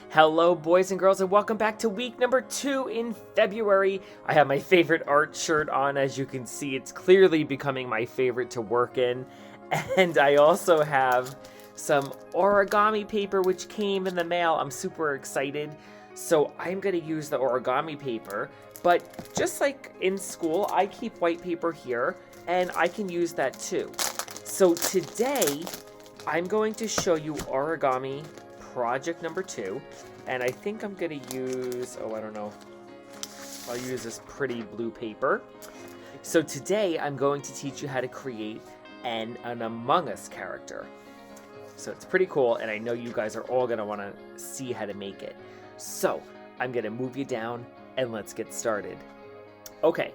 Hello, boys and girls, and welcome back to week number 2 in February. I have my favorite art shirt on. As you can see, it's clearly becoming my favorite to work in. And I also have some origami paper which came in the mail. I'm super excited. So I'm going to use the origami paper, but just like in school, I keep white paper here, and I can use that too. So today, I'm going to show you origami project number 2, and I think I'm gonna use, I don't know, I'll use this pretty blue paper. So today I'm going to teach you how to create an Among Us character. So it's pretty cool, and I know you guys are all gonna wanna see how to make it. So I'm gonna move you down and let's get started. Okay,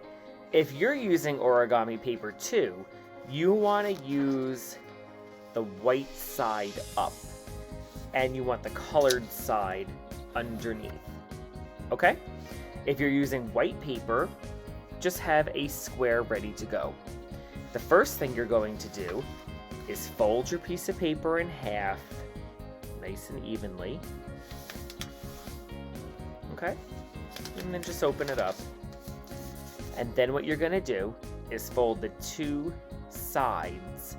if you're using origami paper 2, you wanna use the white side up, and you want the colored side underneath. Okay? If you're using white paper, just have a square ready to go. The first thing you're going to do is fold your piece of paper in half, nice and evenly. Okay? And then just open it up. And then what you're going to do is fold the two sides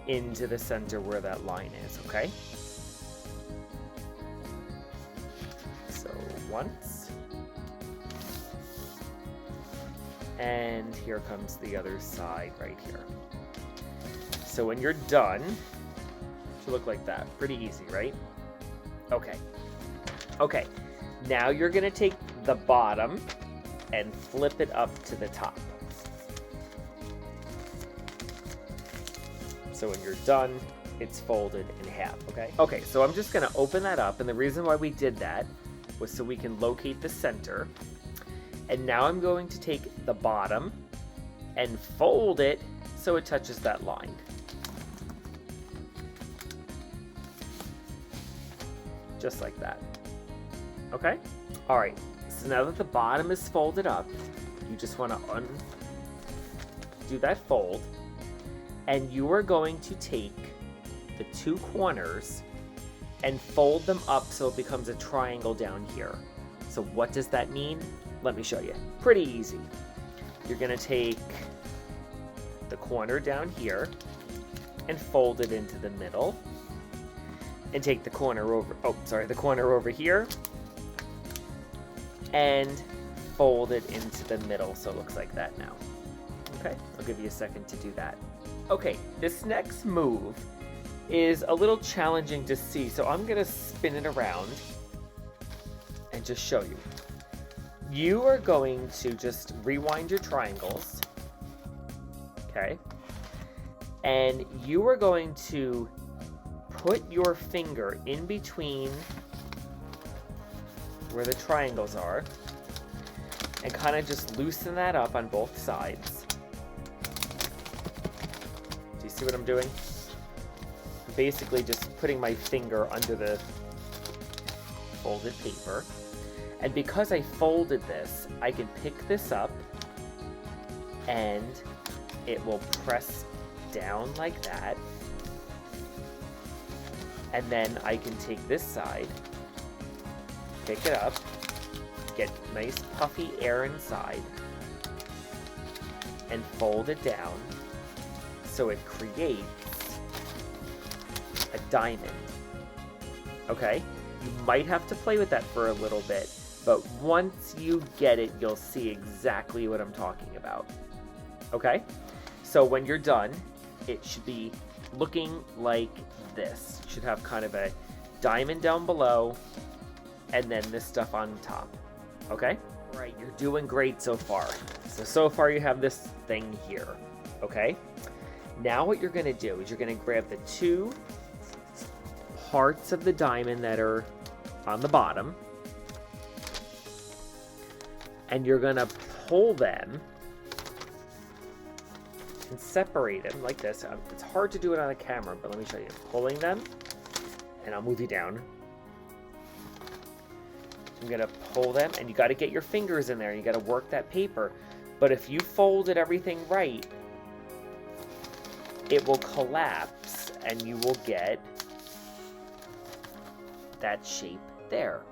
into the center where that line is, okay? So once, and here comes the other side right here. So when you're done, it should look like that. Pretty easy, right? Okay. Okay, now you're gonna take the bottom and flip it up to the top. So when you're done, it's folded in half, okay? Okay, so I'm just gonna open that up, and the reason why we did that was so we can locate the center. And now I'm going to take the bottom and fold it so it touches that line. Just like that, okay? All right, so now that the bottom is folded up, you just wanna undo that fold, and you are going to take the two corners and fold them up so it becomes a triangle down here. So what does that mean? Let me show you. Pretty easy. You're gonna take the corner down here and fold it into the middle, and take the corner over here and fold it into the middle so it looks like that now. Okay, I'll give you a second to do that. Okay, this next move is a little challenging to see, so I'm gonna spin it around and just show you. You are going to just rewind your triangles, okay? And you are going to put your finger in between where the triangles are and kind of just loosen that up on both sides. See what I'm doing? Basically just putting my finger under the folded paper. And because I folded this, I can pick this up and it will press down like that. And then I can take this side, pick it up, get nice puffy air inside, and fold it down so it creates a diamond. Okay? You might have to play with that for a little bit, but once you get it, you'll see exactly what I'm talking about. Okay? So when you're done, it should be looking like this. It should have kind of a diamond down below, and then this stuff on top. Okay? All right, you're doing great so far. So far you have this thing here. Okay? Now what you're going to do is you're going to grab the two parts of the diamond that are on the bottom, and you're going to pull them and separate them like this. It's hard to do it on the camera, but let me show you. Pulling them, and I'll move you down. I'm going to pull them, and you got to get your fingers in there. You got to work that paper. But if you folded everything right, it will collapse and you will get that shape there.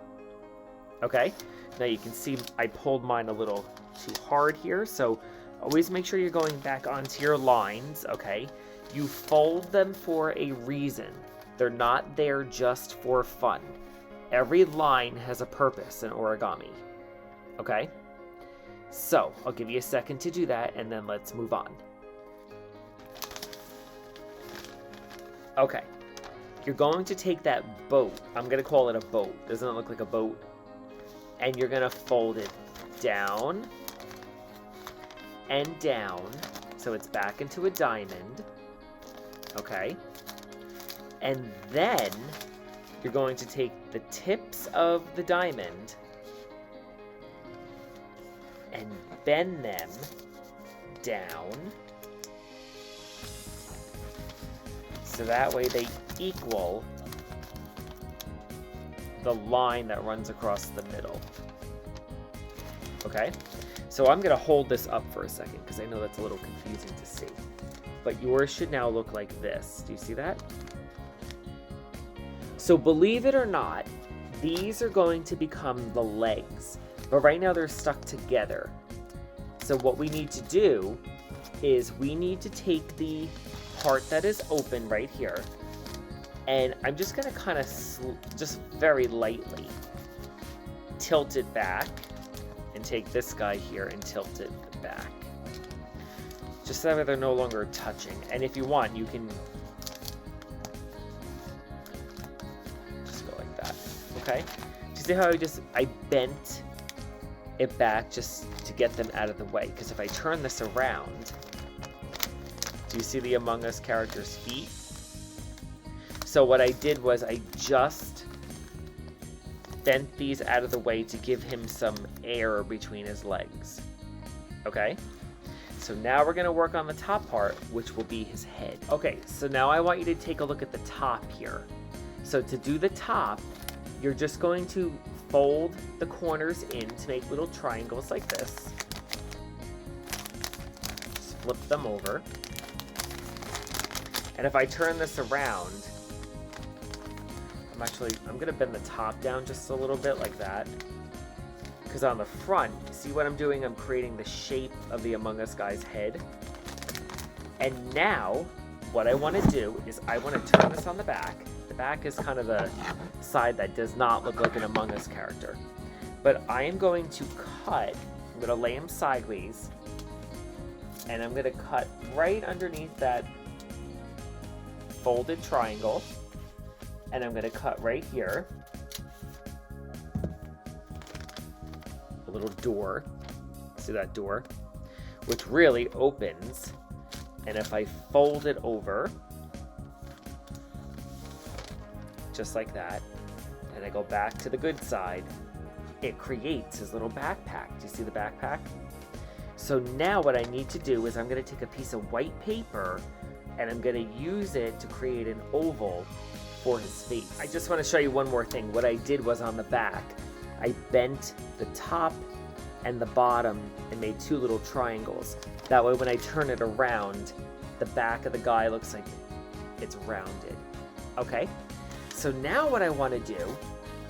Okay, now you can see I pulled mine a little too hard here, so always make sure you're going back onto your lines, okay? You fold them for a reason. They're not there just for fun. Every line has a purpose in origami, okay? So, I'll give you a second to do that, and then let's move on. Okay, you're going to take that boat. I'm going to call it a boat. Doesn't it look like a boat? And you're going to fold it down and down, so it's back into a diamond, okay? And then you're going to take the tips of the diamond and bend them down, so that way they equal the line that runs across the middle. Okay? So I'm going to hold this up for a second because I know that's a little confusing to see. But yours should now look like this. Do you see that? So believe it or not, these are going to become the legs. But right now they're stuck together. So what we need to do is we need to take the part that is open right here, and I'm just going to kind of just very lightly tilt it back and take this guy here and tilt it back. Just so that they're no longer touching. And if you want, you can just go like that. Okay? Do you see how I bent it back just to get them out of the way? Because if I turn this around, do you see the Among Us character's feet? So what I did was I just bent these out of the way to give him some air between his legs. Okay? So now we're going to work on the top part, which will be his head. Okay, so now I want you to take a look at the top here. So to do the top, you're just going to fold the corners in to make little triangles like this. Just flip them over. And if I turn this around, I'm going to bend the top down just a little bit like that. Because on the front, see what I'm doing? I'm creating the shape of the Among Us guy's head. And now, what I want to do is I want to turn this on the back. The back is kind of the side that does not look like an Among Us character. But I am going to cut, I'm going to lay him sideways. And I'm going to cut right underneath that folded triangle. And I'm going to cut right here a little door. See that door? Which really opens. And if I fold it over, just like that, and I go back to the good side, it creates his little backpack. Do you see the backpack? So now what I need to do is I'm going to take a piece of white paper and I'm going to use it to create an oval for his face. I just want to show you one more thing. What I did was on the back, I bent the top and the bottom and made two little triangles. That way when I turn it around, the back of the guy looks like it's rounded. Okay? So now what I want to do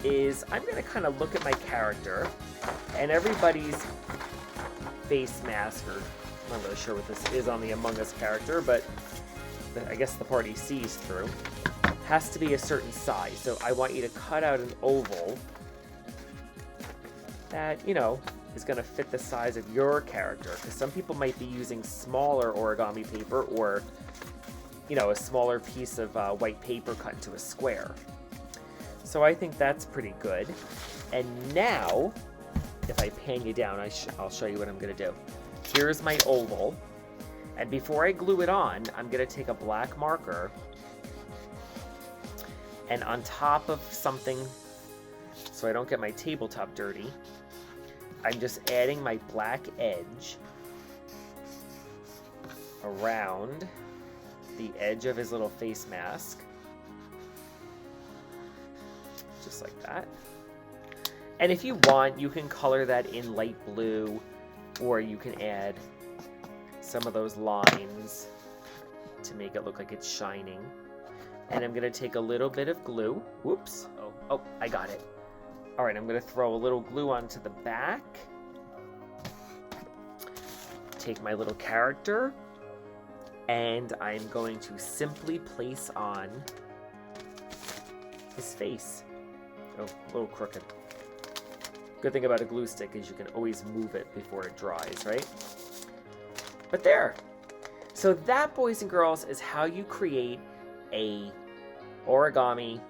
is I'm going to kind of look at my character and everybody's face mask, or I'm not really sure what this is on the Among Us character, but I guess the part he sees through has to be a certain size. So I want you to cut out an oval that, you know, is going to fit the size of your character. Because some people might be using smaller origami paper or, you know, a smaller piece of white paper cut into a square. So I think that's pretty good. And now, if I pan you down, I'll show you what I'm going to do. Here's my oval. And before I glue it on, I'm going to take a black marker, and on top of something, so I don't get my tabletop dirty, I'm just adding my black edge around the edge of his little face mask. Just like that. And if you want, you can color that in light blue, or you can add some of those lines to make it look like it's shining. And I'm going to take a little bit of glue. Whoops. Oh, I got it. All right, I'm gonna throw a little glue onto the back. Take my little character, and I'm going to simply place on his face. Oh, a little crooked. Good thing about a glue stick is you can always move it before it dries, right? But there. So that, boys and girls, is how you create a origami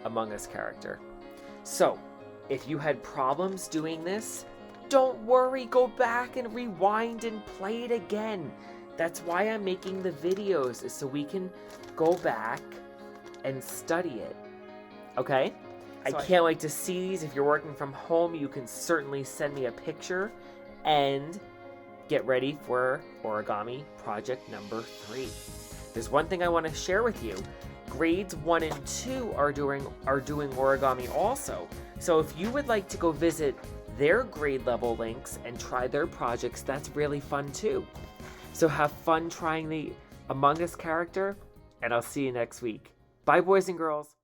Among Us character. So, if you had problems doing this, don't worry, go back and rewind and play it again. That's why I'm making the videos, is so we can go back and study it. Okay? I can't wait to see these. If you're working from home, you can certainly send me a picture and get ready for origami project number 3. There's one thing I want to share with you. Grades 1 and 2 are doing origami also. So if you would like to go visit their grade level links and try their projects, that's really fun too. So have fun trying the Among Us character, and I'll see you next week. Bye, boys and girls.